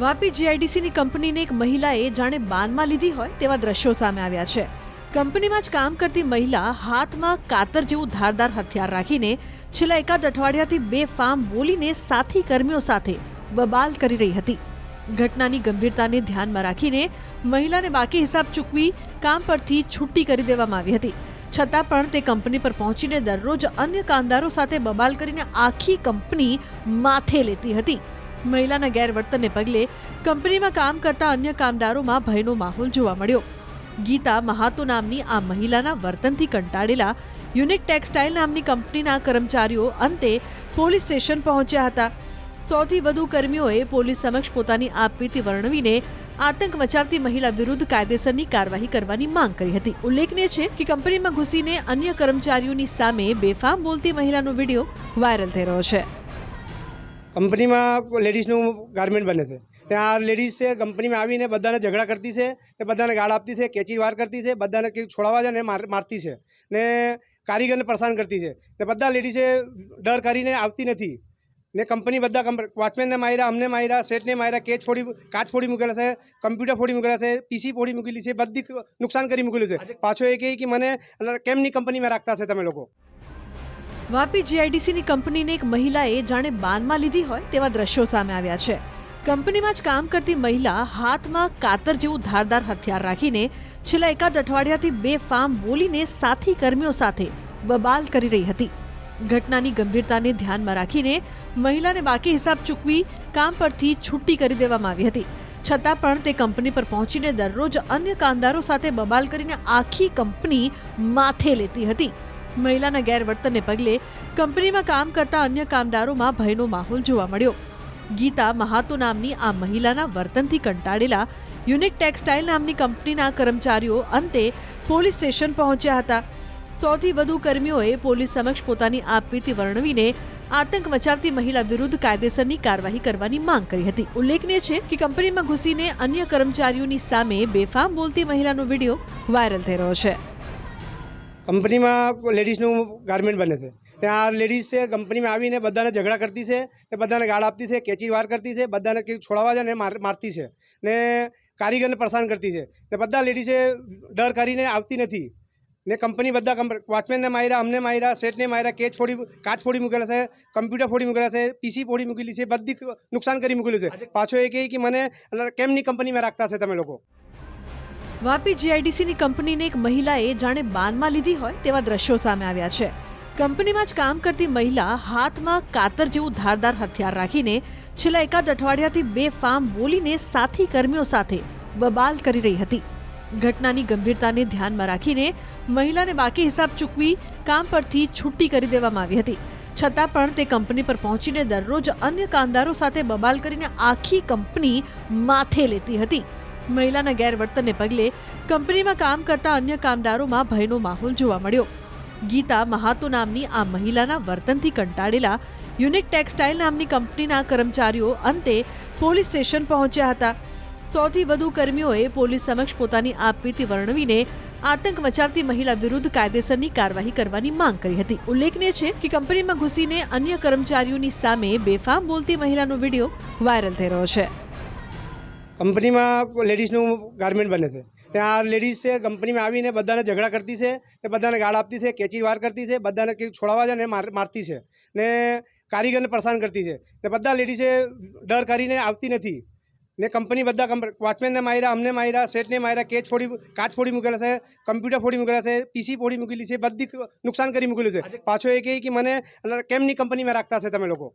વાપી જીઆઈડીસીની કંપનીને એક મહિલાએ જાણે બાનમાં લીધી હોય તેવા દ્રશ્યો સામે આવ્યા છે। કંપનીમાં જ કામ કરતી મહિલા હાથમાં કાતર જેવું ધારદાર હથિયાર રાખીને છેલ્લા એકાદ અઠવાડિયાથી બેફામ બોલીને સાથી કર્મીઓ સાથે બબાલ કરી રહી હતી। ઘટનાની ગંભીરતાને ધ્યાનમાં રાખીને મહિલાને બાકી હિસાબ ચૂકવી કામ પરથી છૂટી કરી દેવામાં આવી હતી। છતાં પણ તે કંપની પર પહોંચીને દરરોજ અન્ય કામદારો સાથે બબાલ કરીને આખી કંપની માથે લેતી હતી। મહિલાના ગેરવર્તનને પગલે કંપનીમાં કામ કરતા અન્ય કામદારોમાં ભયનો માહોલ જોવા મળ્યો। ગીતા મહાતો નામની આ મહિલાના વર્તનથી કંટાળેલા યુનિક ટેક્સટાઇલ નામની કંપનીના કર્મચારીઓ અંતે પોલીસ સ્ટેશન પહોંચ્યા હતા। 100થી વધુ કર્મીઓએ પોલીસ સમક્ષ પોતાની આપવીતી વર્ણવીને આતંક મચાવતી મહિલા વિરુદ્ધ કાયદેસરની કાર્યવાહી કરવાની માંગ કરી હતી। ઉલ્લેખનીય છે કે કંપનીમાં ઘૂસીને અન્ય કર્મચારીઓની સામે બેફામ બોલતી મહિલાનો વિડીયો વાયરલ થઈ રહ્યો છે। कंपनी में लेडीज गारमेंट बने थे ત્યાં લેડીઝ છે કંપનીમાં આવીને બધાને ઝઘડા કરતી છે ને બધાને ગાળ આપતી છે, કેચી વાર કરતી છે, બધાને છોડાવવા જાય ને મારતી છે ને કારીગરને પરેશાન કરતી છે ને બધા લેડીઝે ડર કરીને આવતી નથી ને કંપની બધા વોચમેનને માર્યા, અમને માર્યા, શેઠને માર્યા, કાચ ફોડી મૂકેલા છે, કમ્પ્યુટર ફોડી મૂકેલા છે, પીસી ફોડી મૂકેલી છે, બધી નુકસાન કરી મૂકેલું છે। પાછો એ કહે કે મને કેમની કંપનીમાં રાખતા છે તમે લોકો। વાપી જીઆઈડીસીની કંપનીને એક મહિલાએ જાણે બાનમાં લીધી હોય તેવા દ્રશ્યો સામે આવ્યા છે। કંપનીમાં જ કામ કરતી મહિલા હાથમાં કાતર જેવું ધારદાર હથિયાર રાખીને છેલ્લા એકાદ અઠવાડિયાથી બેફામ બોલીને સાથી કર્મીઓ સાથે બબાલ કરી રહી હતી। ઘટનાની ગંભીરતાને ધ્યાનમાં રાખીને મહિલાને બાકી હિસાબ ચૂકવી કામ પરથી છૂટી કરી દેવામાં આવી હતી। છતાં પણ તે કંપની પર પહોંચીને દરરોજ અન્ય કામદારો સાથે બબાલ કરીને આખી કંપની માથે લેતી હતી। મહિલાના ગેરવર્તનને પગલે કંપનીમાં કામ કરતા અન્ય કામદારોમાં ભયનો માહોલ જોવા મળ્યો। ગીતા મહાતો નામની આ મહિલાના વર્તનથી કંટાળેલા યુનિક ટેક્સટાઇલ નામની કંપનીના કર્મચારીઓ અંતે પોલીસ સ્ટેશન પહોંચ્યા હતા। 100થી વધુ કર્મીઓએ પોલીસ સમક્ષ પોતાની આપવીતી વર્ણવીને આતંક મચાવતી મહિલા વિરુદ્ધ કાયદેસરની કાર્યવાહી કરવાની માંગ કરી હતી। ઉલ્લેખનીય છે કે કંપનીમાં ઘૂસીને અન્ય કર્મચારીઓની સામે બેફામ બોલતી મહિલાનો વિડીયો વાયરલ થઈ રહ્યો છે। કંપની में लेडीज गारमेंट बने थे ત્યાં લેડીઝ છે કંપનીમાં આવીને બધાને ઝઘડા કરતી છે ને બધાને ગાળ આપતી છે, કેચી વાર કરતી છે, બધાને છોડાવવા જાય ને મારતી છે ને કારીગરને પરેશાન કરતી છે ને બધા લેડીઝે ડર કરીને આવતી નથી ને કંપની બધા વોચમેનને માર્યા, અમને માર્યા, શેઠને માર્યા, કાચ ફોડી મૂકેલા છે, કમ્પ્યુટર ફોડી મૂકેલા છે, પીસી ફોડી મૂકેલી છે, બધી નુકસાન કરી મૂકેલું છે। પાછો એ કહે કે મને કેમની કંપનીમાં રાખતા છે તમે લોકો। વાપી જીઆઈડીસીની કંપનીને એક મહિલાએ જાણે બાનમાં લીધી હોય તેવા દ્રશ્યો સામે આવ્યા છે। કંપનીમાં જ કામ કરતી મહિલા હાથમાં કાતર જેવું ધારદાર હથિયાર રાખીને છેલ્લા એકાદ અઠવાડિયાથી બેફામ બોલીને સાથી કર્મીઓ સાથે બબાલ કરી રહી હતી। ઘટનાની ગંભીરતાને ધ્યાનમાં રાખીને મહિલાને બાકી હિસાબ ચૂકવી કામ પરથી છૂટી કરી દેવામાં આવી હતી। છતાં પણ તે કંપની પર પહોંચીને દરરોજ અન્ય કામદારો સાથે બબાલ કરીને આખી કંપની માથે લેતી હતી। મહિલાના ગેરવર્તનને પગલે કંપનીમાં કામ કરતા અન્ય કામદારોમાં ભયનો માહોલ જોવા મળ્યો। ગીતા મહાતો નામની આ મહિલાના વર્તનથી કંટાળેલા યુનિક ટેક્સટાઇલ નામની કંપનીના કર્મચારીઓ અંતે પોલીસ સ્ટેશન પહોંચ્યા હતા। 100થી વધુ કર્મીઓએ પોલીસ સમક્ષ પોતાની આપવીતી વર્ણવીને આતંક મચાવતી મહિલા વિરુદ્ધ કાયદેસરની કાર્યવાહી કરવાની માંગ કરી હતી। ઉલ્લેખનીય છે કે કંપનીમાં ઘૂસીને અન્ય કર્મચારીઓની સામે બેફામ બોલતી મહિલાનો વિડીયો વાયરલ થઈ રહ્યો છે। કંપની में लेडीज गारमेंट बने थे ત્યાં લેડીઝ છે કંપનીમાં આવીને બધાને ઝઘડા કરતી છે ને બધાને ગાળ આપતી છે, કેચી વાર કરતી છે, બધાને છોડાવવા જાય ને મારતી છે ને કારીગરને પરેશાન કરતી છે ને બધા લેડીઝે ડર કરીને આવતી નથી ને કંપની બધા વોચમેનને માર્યા, અમને માર્યા, શેઠને માર્યા, કાચ ફોડી મૂકેલા છે, કમ્પ્યુટર ફોડી મૂકેલા છે, પીસી ફોડી મૂકેલી છે, બધી નુકસાન કરી મૂકેલું છે। પાછો એ કહે કે મને કેમની કંપનીમાં રાખતા છે તમે લોકો।